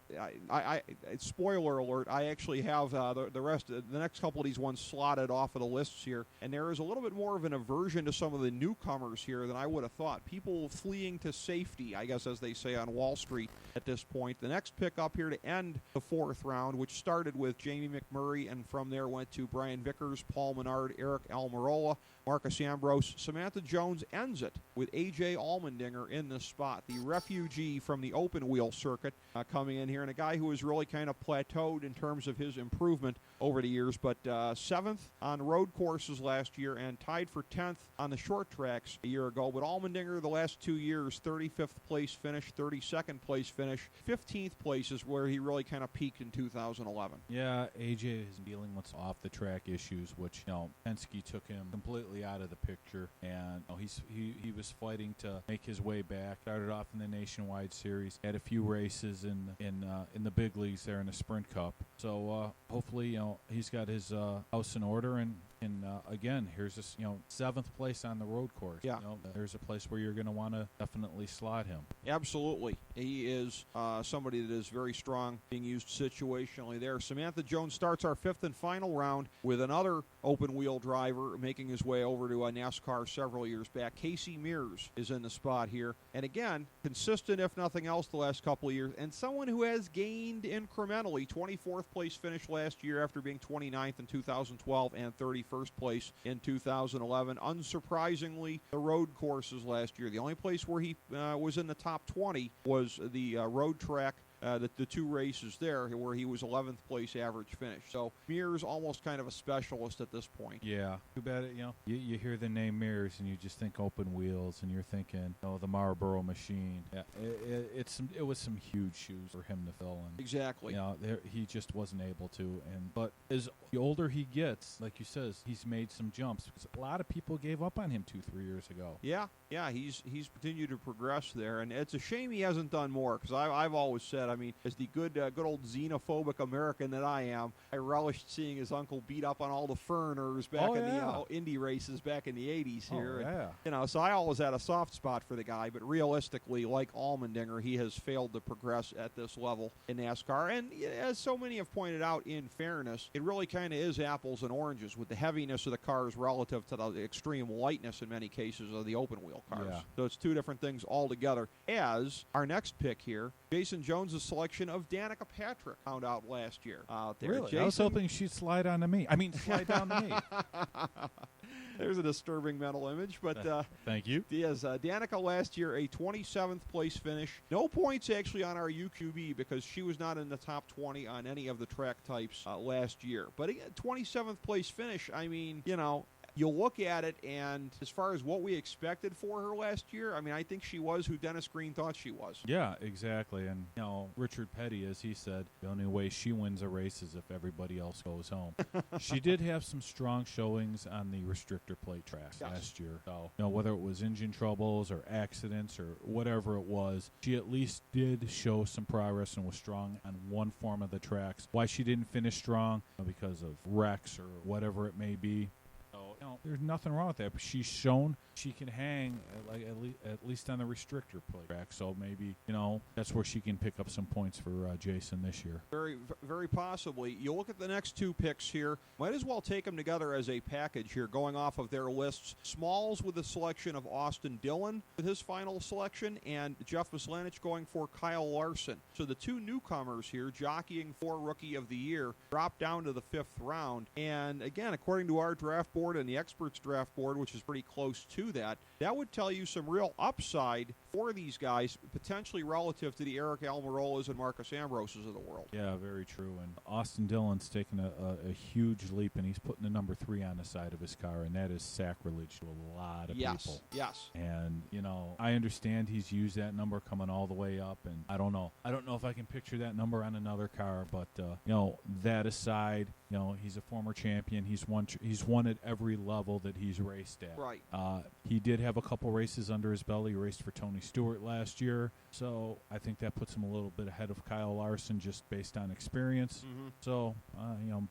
S1: spoiler alert, I actually have the rest of the next couple of these ones slotted off of the lists here, and there is a little bit more of an aversion to some of the newcomers here than I would have thought. People fleeing to safety, I guess, as they say on Wall Street at this point. The next pick up here to end the 4th round, which started with Jamie McMurray, and from there went to Brian Vickers, Paul Menard, Eric Almirola, Marcus Ambrose. Samantha Jones ends it with A.J. Allmendinger in this spot, the refugee from the open wheel circuit coming in here, and a guy who has really kind of plateaued in terms of his improvement over the years, but 7th on road courses last year and tied for 10th on the short tracks a year ago. But Allmendinger, the last 2 years, 35th place finish, 32nd place finish, 15th place is where he really kind of peaked in 2011.
S4: Yeah, AJ is dealing with off the track issues, which Penske took him completely out of the picture, and he was fighting to make his way back. Started off in the Nationwide Series, had a few races in the big leagues there in the Sprint Cup. So hopefully he's got his house in order, and again, here's this 7th place on the road course.
S1: Yeah,
S4: there's a place where you're going to want to definitely slot him.
S1: Absolutely, he is somebody that is very strong, being used situationally there. Samantha Jones starts our 5th and final round with another open wheel driver making his way over to NASCAR several years back. Casey Mears is in the spot here, and again, consistent if nothing else the last couple of years, and someone who has gained incrementally. 24th place finish last year after being 29th in 2012 and 31st place in 2011. Unsurprisingly, the road courses last year. The only place where he was in the top 20 was the road track. The 2 races there where he was 11th place average finish. So Mears almost kind of a specialist at this point.
S4: Yeah, too bad you hear the name Mears and you just think open wheels, and you're thinking the Marlboro machine. Yeah, it was some huge shoes for him to fill in.
S1: Exactly.
S4: He just wasn't able to. But as the older he gets, like you says, he's made some jumps because a lot of people gave up on him 2-3 years ago.
S1: Yeah, he's continued to progress there, and it's a shame he hasn't done more. Because I've always said, I mean, as the good old xenophobic American that I am, I relished seeing his uncle beat up on all the foreigners back in the Indy races back in the '80s here. And, so I always had a soft spot for the guy, but realistically, like Allmendinger, he has failed to progress at this level in NASCAR. And as so many have pointed out, in fairness, it really kind of is apples and oranges with the heaviness of the cars relative to the extreme lightness in many cases of the open wheel cars.
S4: Yeah.
S1: So it's two different things altogether. As our next pick here, Jason Jones' selection of Danica Patrick found out last year out there.
S4: Really?
S1: Jason,
S4: I was hoping she'd slide down to me.
S1: There's a disturbing mental image, but
S4: thank you.
S1: Danica last year, a 27th place finish. No points actually on our UQB because she was not in the top 20 on any of the track types last year. But again, 27th place finish, I mean, you look at it, and as far as what we expected for her last year, I mean, I think she was who Dennis Green thought she was.
S4: Yeah, exactly. And, Richard Petty, as he said, the only way she wins a race is if everybody else goes home. She did have some strong showings on the restrictor plate tracks last year. So, whether it was engine troubles or accidents or whatever it was, she at least did show some progress and was strong on one form of the tracks. Why she didn't finish strong, because of wrecks or whatever it may be. There's nothing wrong with that. But she's shown she can hang at least on the restrictor plate track. So maybe that's where she can pick up some points for Jason this year.
S1: Very, very possibly. You look at the next two picks here. Might as well take them together as a package here, going off of their lists. Smalls with a selection of Austin Dillon with his final selection, and Jeff Mislanich going for Kyle Larson. So the two newcomers here, jockeying for Rookie of the Year, drop down to the 5th round. And again, according to our draft board and the experts draft board, which is pretty close to that would tell you some real upside for these guys, potentially relative to the Eric Almirolas and Marcus Ambroses of the world.
S4: Yeah, very true. And Austin Dillon's taken a huge leap, and he's putting the number 3 on the side of his car, and that is sacrilege to a lot of people. Yes. And, I understand he's used that number coming all the way up, and I don't know if I can picture that number on another car, but, that aside, he's a former champion. He's won at every level that he's raced at.
S1: Right.
S4: He did have a couple races under his belt. He raced for Tony Stewart last year, so I think that puts him a little bit ahead of Kyle Larson just based on experience.
S1: Mm-hmm.
S4: So,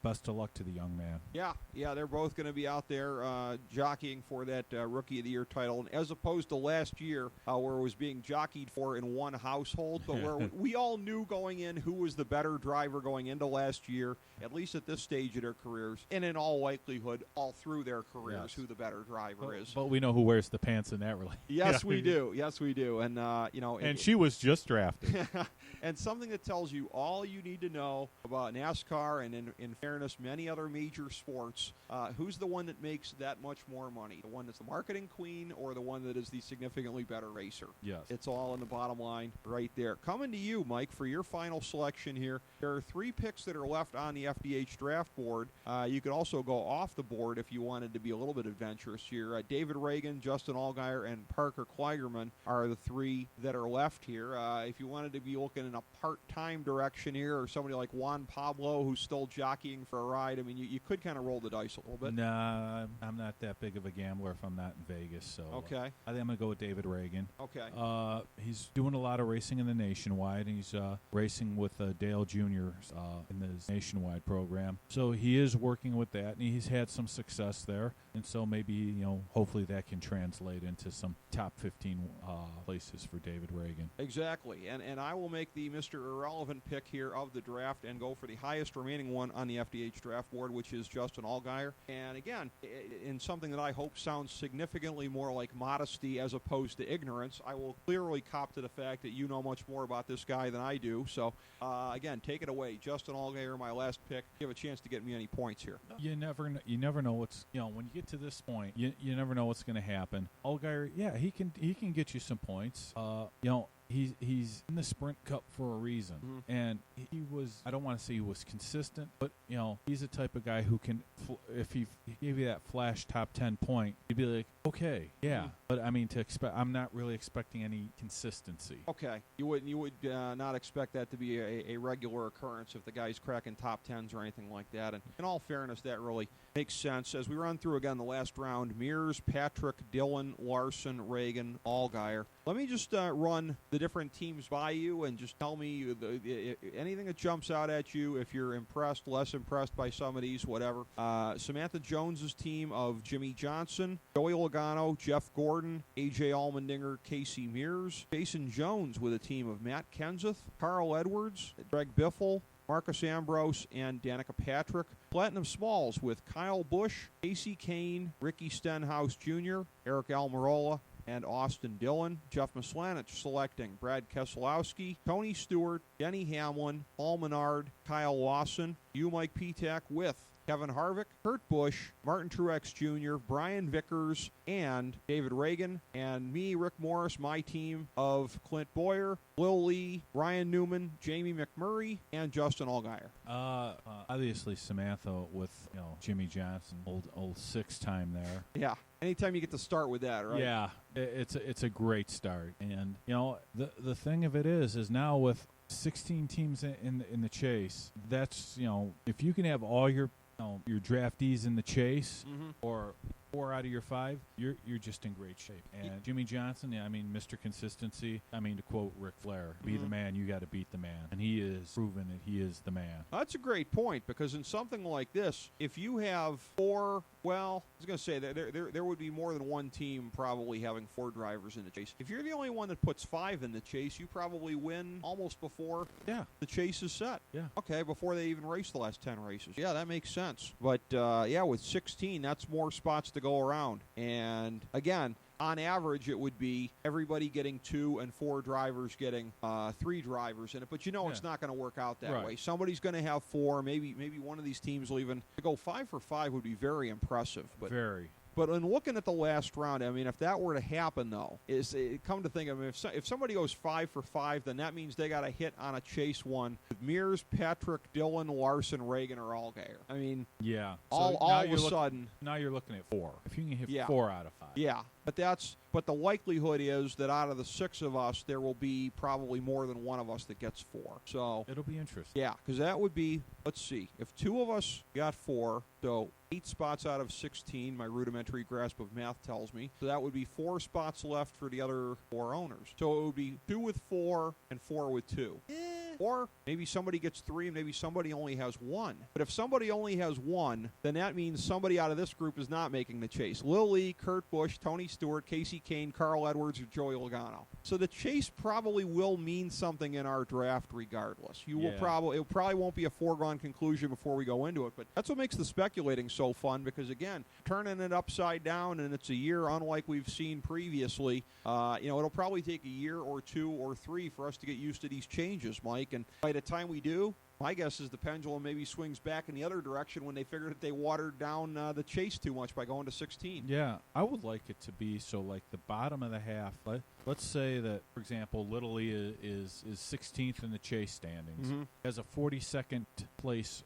S4: best of luck to the young man.
S1: Yeah, they're both going to be out there jockeying for that Rookie of the Year title, and as opposed to last year where it was being jockeyed for in one household, but where we all knew going in who was the better driver going into last year, at least at this stage of their careers, and in all likelihood, all through their careers, who the better driver is.
S4: But we know who wears the pants in that really.
S1: Yes, we do. Yes, we do. And,
S4: and she was just drafted.
S1: And something that tells you all you need to know about NASCAR and, in fairness, many other major sports, who's the one that makes that much more money? The one that's the marketing queen or the one that is the significantly better racer?
S4: Yes.
S1: It's all in the bottom line right there. Coming to you, Mike, for your final selection here. There are 3 picks that are left on the FDH draft board. You could also go off the board if you wanted to be a little bit adventurous here. David Reagan, Justin Allgaier, and Parker Kligerman are the 3 that are left here. If you wanted to be looking in a part-time direction here, or somebody like Juan Pablo who's still jockeying for a ride, I mean, you could kind of roll the dice a little bit.
S4: Nah, I'm not that big of a gambler if I'm not in Vegas. So
S1: okay.
S4: I think I'm going to go with David Reagan.
S1: Okay.
S4: He's doing a lot of racing in the Nationwide, and he's racing with Dale Jr. In his Nationwide program. So he is working with that, and he's had some success there. And so maybe, hopefully that can translate into some top 15 places for David Reagan.
S1: Exactly. And I will make the Mr. Irrelevant pick here of the draft and go for the highest remaining one on the FDH draft board, which is Justin Allgaier. And again, in something that I hope sounds significantly more like modesty as opposed to ignorance, I will clearly cop to the fact that you know much more about this guy than I do. So, again, take it away. Justin Allgaier, my last pick. You have a chance to get me any points here.
S4: You never know what's, when you get to this point, you never know what's going to happen. Allgaier, yeah, he can get you some points. he's in the Sprint Cup for a reason. And he was, I don't want to say he was consistent, but, he's the type of guy who can, if he gave you that flash top 10 point, you'd be like, okay, yeah. But, I mean, I'm not really expecting any consistency.
S1: Okay. You would not expect that to be a regular occurrence if the guy's cracking top 10s or anything like that. And in all fairness, that really makes sense. As we run through again the last round, Mears, Patrick, Dillon, Larson, Reagan, Allgaier. Let me just run the different teams by you and just tell me anything that jumps out at you, if you're impressed, less impressed by some of these, whatever. Samantha Jones's team of Jimmy Johnson, Joey Logano, Jeff Gordon, A.J. Allmendinger, Casey Mears. Jason Jones with a team of Matt Kenseth, Carl Edwards, Greg Biffle, Marcus Ambrose, and Danica Patrick. Platinum Smalls with Kyle Busch, Casey Kane, Ricky Stenhouse Jr., Eric Almirola, and Austin Dillon. Jeff Mislanich selecting Brad Keselowski, Tony Stewart, Denny Hamlin, Paul Menard, Kyle Lawson. You, Mike Ptak, with Kevin Harvick, Kurt Busch, Martin Truex Jr., Brian Vickers, and David Reagan. And me, Rick Morris, my team of Clint Boyer, Will Lee, Ryan Newman, Jamie McMurray, and Justin Allgaier.
S4: Obviously Samantha with Jimmy Johnson, old 6-time there.
S1: Yeah. Anytime you get to start with that, right?
S4: Yeah, it's a great start. And the thing of it is now with 16 teams in the chase, that's if you can have all your draftees in the chase, or 4 out of your 5, you're just in great shape. And Jimmy Johnson, Mr. Consistency. To quote Ric Flair, be the man, you got to beat the man. And he is proven that he is the man.
S1: That's a great point, because in something like this, if you have 4, well, I was going to say that there would be more than one team probably having 4 drivers in the chase. If you're the only one that puts 5 in the chase, you probably win almost before the chase is set.
S4: Yeah.
S1: Okay, before they even race the last 10 races. Yeah, that makes sense. But, with 16, that's more spots to go around. And, again, on average, it would be everybody getting 2 and 4 drivers getting 3 drivers in it. But it's not going to work out that way. Somebody's going to have 4. Maybe one of these teams will even to go 5 for 5 would be very impressive. But
S4: very.
S1: But in looking at the last round, if that were to happen, though, come to think of it, if somebody goes 5 for 5, then that means they got to hit on a chase one with Mears, Patrick, Dillon, Larson, Reagan, or Allgaier.
S4: Yeah.
S1: All of a sudden.
S4: Now you're looking at 4. If you can hit 4 out of 5.
S1: Yeah. But the likelihood is that out of the 6 of us, there will be probably more than one of us that gets 4. So
S4: it'll be interesting.
S1: Yeah, because that would be, let's see, if 2 of us got 4, so 8 spots out of 16, my rudimentary grasp of math tells me. So that would be 4 spots left for the other 4 owners. So it would be 2 with 4 and 4 with 2. Or maybe somebody gets 3 and maybe somebody only has 1. But if somebody only has 1, then that means somebody out of this group is not making the chase. Lil Lee, Kurt Busch, Tony Stewart, Casey Kane, Carl Edwards, or Joey Logano. So the chase probably will mean something in our draft regardless. It probably won't be a foregone conclusion before we go into it. But that's what makes the speculating so fun, because, again, turning it upside down, and it's a year unlike we've seen previously, it'll probably take a year or 2 or 3 for us to get used to these changes, Mike. And by the time we do, my guess is the pendulum maybe swings back in the other direction when they figure that they watered down the chase too much by going to 16.
S4: Yeah, I would like it to be so like the bottom of the half. Let's say that, for example, Little Lee is 16th in the chase standings, has a 42nd place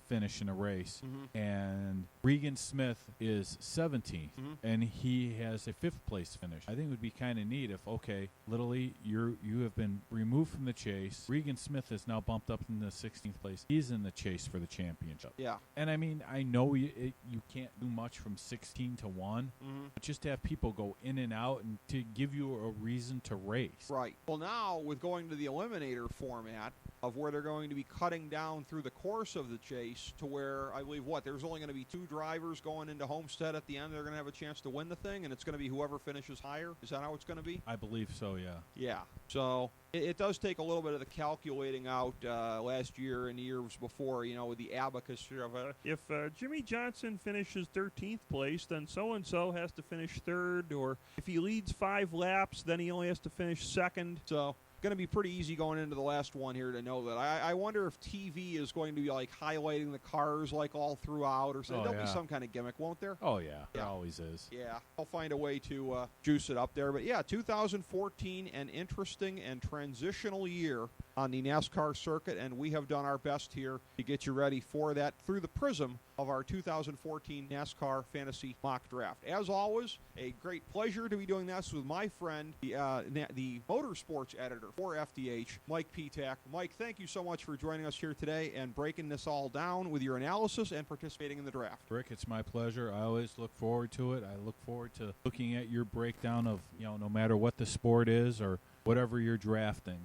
S4: finish in a race, and Regan Smith is 17th, and he has a 5th place finish. I think it would be kind of neat if, okay, Little Lee, you have been removed from the chase. Regan Smith is now bumped up in the 16th place. He's in the chase for the championship.
S1: Yeah.
S4: And I know you can't do much from 16 to 1, but just to have people go in and out and to give you a reason to race.
S1: Right. Well, now with going to the eliminator format of where they're going to be cutting down through the course of the chase to where I believe there's only going to be 2 drivers going into Homestead at the end. They're going to have a chance to win the thing, and it's going to be whoever finishes higher. Is that how it's going to be?
S4: I believe so, yeah.
S1: Yeah. So it does take a little bit of the calculating out last year and years before, with the abacus of if Jimmy Johnson finishes 13th place, then so-and-so has to finish 3rd, or if he leads 5 laps, then he only has to finish 2nd. So going to be pretty easy going into the last one here to know that. I wonder if TV is going to be like highlighting the cars like all throughout or something. There'll be some kind of gimmick, won't there?
S4: Oh, yeah. There always is.
S1: Yeah, I'll find a way to juice it up there. But yeah, 2014, an interesting and transitional year on the NASCAR circuit, and we have done our best here to get you ready for that through the prism of our 2014 NASCAR Fantasy Mock Draft. As always, a great pleasure to be doing this with my friend, the Motorsports editor for FDH, Mike Ptak. Mike, thank you so much for joining us here today and breaking this all down with your analysis and participating in the draft.
S4: Rick, it's my pleasure. I always look forward to it. I look forward to looking at your breakdown of, no matter what the sport is or whatever you're drafting.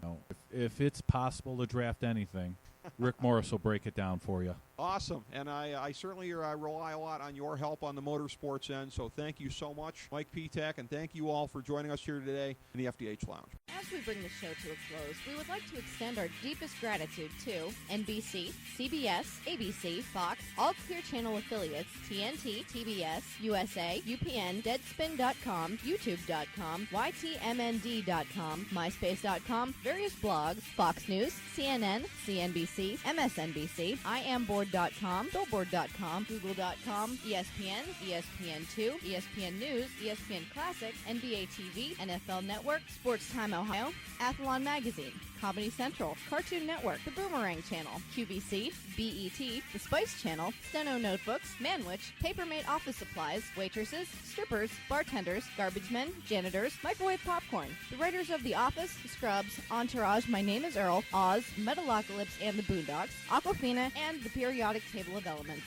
S4: If it's possible to draft anything, Rick Morris will break it down for you.
S1: Awesome, and I certainly rely a lot on your help on the motorsports end, so thank you so much, Mike Ptak, and thank you all for joining us here today in the FDH Lounge.
S5: As we bring the show to a close, we would like to extend our deepest gratitude to NBC, CBS, ABC, Fox, all Clear Channel affiliates, TNT, TBS, USA, UPN, Deadspin.com, YouTube.com, YTMND.com, MySpace.com, various blogs, Fox News, CNN, CNBC, MSNBC, IamBoard.com, Billboard.com, Google.com, ESPN, ESPN2, ESPN News, ESPN Classic, NBA TV, NFL Network, Sports Time Ohio, Athlon Magazine, Comedy Central, Cartoon Network, The Boomerang Channel, QVC, BET, The Spice Channel, Steno Notebooks, Manwich, Papermate Office Supplies, waitresses, strippers, bartenders, garbage men, janitors, microwave popcorn, the writers of The Office, Scrubs, Entourage, My Name is Earl, Oz, Metalocalypse and the Boondocks, Aquafina, and the Periodic Table of Elements.